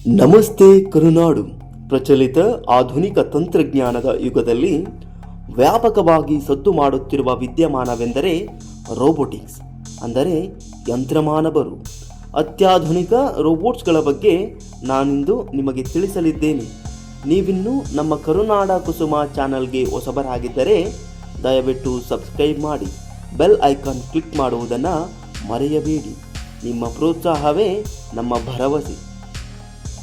ನಮಸ್ತೆ ಕರುನಾಡು. ಪ್ರಚಲಿತ ಆಧುನಿಕ ತಂತ್ರಜ್ಞಾನದ ಯುಗದಲ್ಲಿ ವ್ಯಾಪಕವಾಗಿ ಸದ್ದು ಮಾಡುತ್ತಿರುವ ವಿದ್ಯಮಾನವೆಂದರೆ ರೋಬೋಟಿಕ್ಸ್, ಅಂದರೆ ಯಂತ್ರಮಾನವರು. ಅತ್ಯಾಧುನಿಕ ರೋಬೋಟ್ಸ್ಗಳ ಬಗ್ಗೆ ನಾನಿಂದು ನಿಮಗೆ ತಿಳಿಸಲಿದ್ದೇನೆ. ನೀವಿನ್ನೂ ನಮ್ಮ ಕರುನಾಡ ಕುಸುಮ ಚಾನಲ್ಗೆ ಹೊಸಬರಾಗಿದ್ದರೆ ದಯವಿಟ್ಟು ಸಬ್ಸ್ಕ್ರೈಬ್ ಮಾಡಿ, ಬೆಲ್ ಐಕಾನ್ ಕ್ಲಿಕ್ ಮಾಡುವುದನ್ನು ಮರೆಯಬೇಡಿ. ನಿಮ್ಮ ಪ್ರೋತ್ಸಾಹವೇ ನಮ್ಮ ಭರವಸೆ.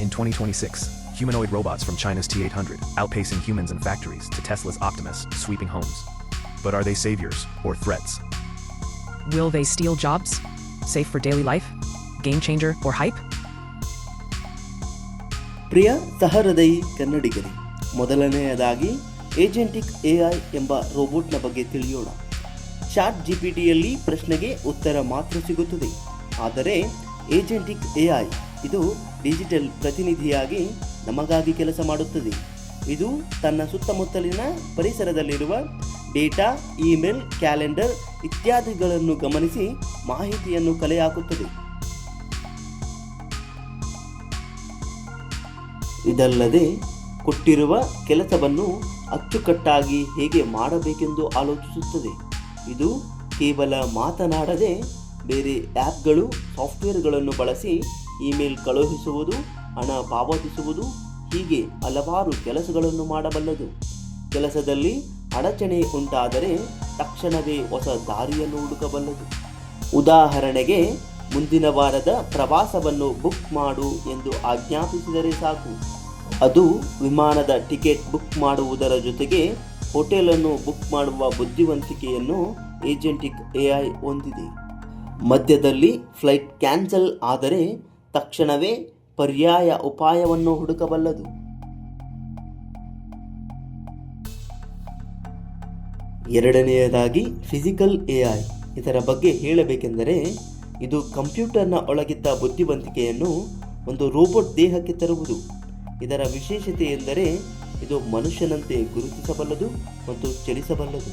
In 2026, humanoid robots from China's T800 outpacing humans in factories to Tesla's Optimus sweeping homes. But are they saviors or threats? Will they steal jobs? Safe for daily life? Game changer or hype? ಪ್ರಿಯ ಸಹೃದಯಿ ಕನ್ನಡಿಗರೇ, ಮೊದಲನೆಯದಾಗಿ ಏಜೆಂಟಿಕ್ AI ಎಂಬ ರೋಬೋಟ್ನ ಬಗ್ಗೆ ತಿಳಿಯೋಣ. Chat ಜಿಪಿಟಿಯಲ್ಲಿ ಪ್ರಶ್ನೆಗೆ ಉತ್ತರ ಮಾತ್ರ ಸಿಗುತ್ತದೆ. ಆದರೆ ಏಜೆಂಟಿಕ್ AI ಇದು ಡಿಜಿಟಲ್ ಪ್ರತಿನಿಧಿಯಾಗಿ ನಮಗಾಗಿ ಕೆಲಸ ಮಾಡುತ್ತದೆ. ಇದು ತನ್ನ ಸುತ್ತಮುತ್ತಲಿನ ಪರಿಸರದಲ್ಲಿರುವ ಡೇಟಾ, ಇಮೇಲ್, ಕ್ಯಾಲೆಂಡರ್ ಇತ್ಯಾದಿಗಳನ್ನು ಗಮನಿಸಿ ಮಾಹಿತಿಯನ್ನು ಕಲೆ ಹಾಕುತ್ತದೆ. ಇದಲ್ಲದೆ ಕೊಟ್ಟಿರುವ ಕೆಲಸವನ್ನು ಅಚ್ಚುಕಟ್ಟಾಗಿ ಹೇಗೆ ಮಾಡಬೇಕೆಂದು ಆಲೋಚಿಸುತ್ತದೆ. ಇದು ಕೇವಲ ಮಾತನಾಡದೆ ಬೇರೆ ಆ್ಯಪ್ಗಳು, ಸಾಫ್ಟ್ವೇರ್ಗಳನ್ನು ಬಳಸಿ ಇಮೇಲ್ ಕಳುಹಿಸುವುದು, ಹಣ ಪಾವತಿಸುವುದು, ಹೀಗೆ ಹಲವಾರು ಕೆಲಸಗಳನ್ನು ಮಾಡಬಲ್ಲದು. ಕೆಲಸದಲ್ಲಿ ಅಡಚಣೆ ಉಂಟಾದರೆ ತಕ್ಷಣವೇ ಹೊಸ ದಾರಿಯನ್ನು ಹುಡುಕಬಲ್ಲದು. ಉದಾಹರಣೆಗೆ, ಮುಂದಿನ ವಾರದ ಪ್ರವಾಸವನ್ನು ಬುಕ್ ಮಾಡು ಎಂದು ಆಜ್ಞಾಪಿಸಿದರೆ ಸಾಕು. ಅದು ವಿಮಾನದ ಟಿಕೆಟ್ ಬುಕ್ ಮಾಡುವುದರ ಜೊತೆಗೆ ಹೋಟೆಲನ್ನು ಬುಕ್ ಮಾಡುವ ಬುದ್ಧಿವಂತಿಕೆಯನ್ನು ಏಜೆಂಟಿಕ್ AI ಹೊಂದಿದೆ. ಮಧ್ಯದಲ್ಲಿ ಫ್ಲೈಟ್ ಕ್ಯಾನ್ಸಲ್ ಆದರೆ ತಕ್ಷಣವೇ ಪರ್ಯಾಯ ಉಪಾಯವನ್ನು ಹುಡುಕಬಲ್ಲದು. ಎರಡನೆಯದಾಗಿ ಫಿಸಿಕಲ್ AI. ಇದರ ಬಗ್ಗೆ ಹೇಳಬೇಕೆಂದರೆ ಇದು ಕಂಪ್ಯೂಟರ್ನ ಒಳಗಿದ್ದ ಬುದ್ಧಿವಂತಿಕೆಯನ್ನು ಒಂದು ರೋಬೋಟ್ ದೇಹಕ್ಕೆ ತರುವುದು. ಇದರ ವಿಶೇಷತೆ ಎಂದರೆ ಇದು ಮನುಷ್ಯನಂತೆ ಗುರುತಿಸಬಲ್ಲದು ಮತ್ತು ಚಲಿಸಬಲ್ಲದು.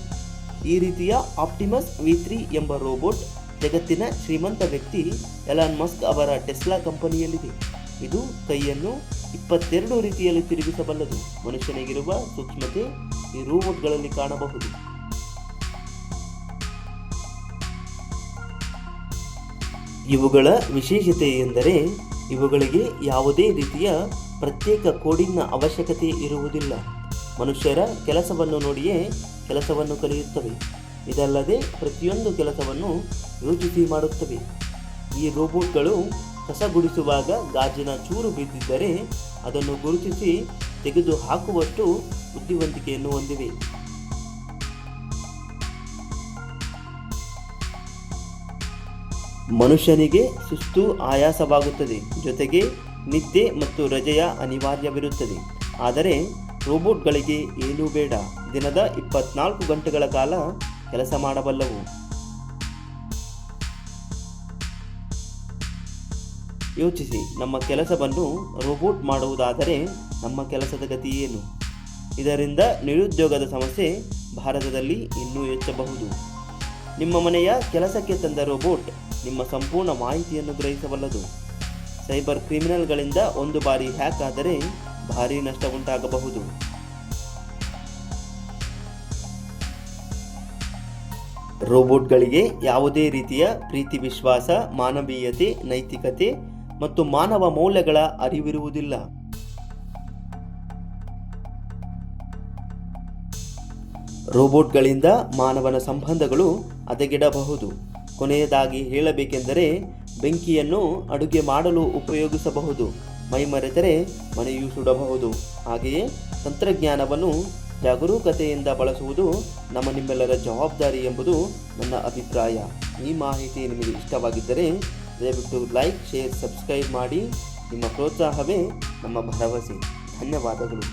ಈ ರೀತಿಯ ಆಪ್ಟಿಮಸ್ V3 ಎಂಬ ರೋಬೋಟ್ ಜಗತ್ತಿನ ಶ್ರೀಮಂತ ವ್ಯಕ್ತಿ ಎಲಾನ್ ಮಸ್ಕ್ ಅವರ ಟೆಸ್ಲಾ ಕಂಪನಿಯಲ್ಲಿದೆ. ಇದು ಕೈಯನ್ನು 22 ರೀತಿಯಲ್ಲಿ ತಿರುಗಿಸಬಲ್ಲದು. ಮನುಷ್ಯನಿಗಿರುವ ಸೂಕ್ಷ್ಮತೆ ಈ ರೋಬೋಟ್ಗಳಲ್ಲಿ ಕಾಣಬಹುದು. ಇವುಗಳ ವಿಶೇಷತೆ ಎಂದರೆ ಇವುಗಳಿಗೆ ಯಾವುದೇ ರೀತಿಯ ಪ್ರತ್ಯೇಕ ಕೋಡಿಂಗ್ನ ಅವಶ್ಯಕತೆ ಇರುವುದಿಲ್ಲ. ಮನುಷ್ಯರ ಕೆಲಸವನ್ನು ನೋಡಿಯೇ ಕೆಲಸವನ್ನು ಕಲಿಯುತ್ತವೆ. ಇದಲ್ಲದೆ ಪ್ರತಿಯೊಂದು ಕೆಲಸವನ್ನು ಯೋಚಿಸಿ ಮಾಡುತ್ತವೆ. ಈ ರೋಬೋಟ್ಗಳು ಕಸ ಗುಡಿಸುವಾಗ ಗಾಜಿನ ಚೂರು ಬಿದ್ದಿದ್ದರೆ ಅದನ್ನು ಗುರುತಿಸಿ ತೆಗೆದು ಹಾಕುವಷ್ಟು ಬುದ್ಧಿವಂತಿಕೆಯನ್ನು ಹೊಂದಿವೆ. ಮನುಷ್ಯನಿಗೆ ಸುಸ್ತು, ಆಯಾಸವಾಗುತ್ತದೆ, ಜೊತೆಗೆ ನಿದ್ದೆ ಮತ್ತು ರಜೆಯ ಅನಿವಾರ್ಯವಿರುತ್ತದೆ. ಆದರೆ ರೋಬೋಟ್ಗಳಿಗೆ ಏನೂ ಬೇಡ. ದಿನದ 24 ಗಂಟೆಗಳ ಕಾಲ ಕೆಲಸ ಮಾಡಬಲ್ಲವು. ಯೋಚಿಸಿ, ನಮ್ಮ ಕೆಲಸವನ್ನು ರೋಬೋಟ್ ಮಾಡುವುದಾದರೆ ನಮ್ಮ ಕೆಲಸದ ಗತಿ ಏನು? ಇದರಿಂದ ನಿರುದ್ಯೋಗದ ಸಮಸ್ಯೆ ಭಾರತದಲ್ಲಿ ಇನ್ನೂ ಹೆಚ್ಚಬಹುದು. ನಿಮ್ಮ ಮನೆಯ ಕೆಲಸಕ್ಕೆ ತಂದ ರೋಬೋಟ್ ನಿಮ್ಮ ಸಂಪೂರ್ಣ ಮಾಹಿತಿಯನ್ನು ಗ್ರಹಿಸಬಲ್ಲದು. ಸೈಬರ್ ಕ್ರಿಮಿನಲ್ಗಳಿಂದ ಒಂದು ಬಾರಿ ಹ್ಯಾಕ್ ಆದರೆ ಭಾರೀ ನಷ್ಟ ಉಂಟಾಗಬಹುದು. ರೋಬೋಟ್ಗಳಿಗೆ ಯಾವುದೇ ರೀತಿಯ ಪ್ರೀತಿ, ವಿಶ್ವಾಸ, ಮಾನವೀಯತೆ, ನೈತಿಕತೆ ಮತ್ತು ಮಾನವ ಮೌಲ್ಯಗಳ ಅರಿವಿರುವುದಿಲ್ಲ. ರೋಬೋಟ್ಗಳಿಂದ ಮಾನವನ ಸಂಬಂಧಗಳು ಹದಗೆಡಬಹುದು. ಕೊನೆಯದಾಗಿ ಹೇಳಬೇಕೆಂದರೆ ಬೆಂಕಿಯನ್ನು ಅಡುಗೆ ಮಾಡಲು ಉಪಯೋಗಿಸಬಹುದು, ಮೈಮರೆತರೆ ಮನೆಯೂ ಸುಡಬಹುದು. ಹಾಗೆಯೇ ತಂತ್ರಜ್ಞಾನವನ್ನು ಜಾಗರೂಕತೆಯಿಂದ ಬಳಸುವುದು ನಿಮ್ಮೆಲ್ಲರ ಜವಾಬ್ದಾರಿ ಎಂಬುದು ನನ್ನ ಅಭಿಪ್ರಾಯ. ಈ ಮಾಹಿತಿ ನಿಮಗೆ ಇಷ್ಟವಾಗಿದ್ದರೆ ದಯವಿಟ್ಟು ಲೈಕ್, ಶೇರ್, ಸಬ್ಸ್ಕ್ರೈಬ್ ಮಾಡಿ. ನಿಮ್ಮ ಪ್ರೋತ್ಸಾಹವೇ ನಮ್ಮ ಭರವಸೆ. ಧನ್ಯವಾದಗಳು.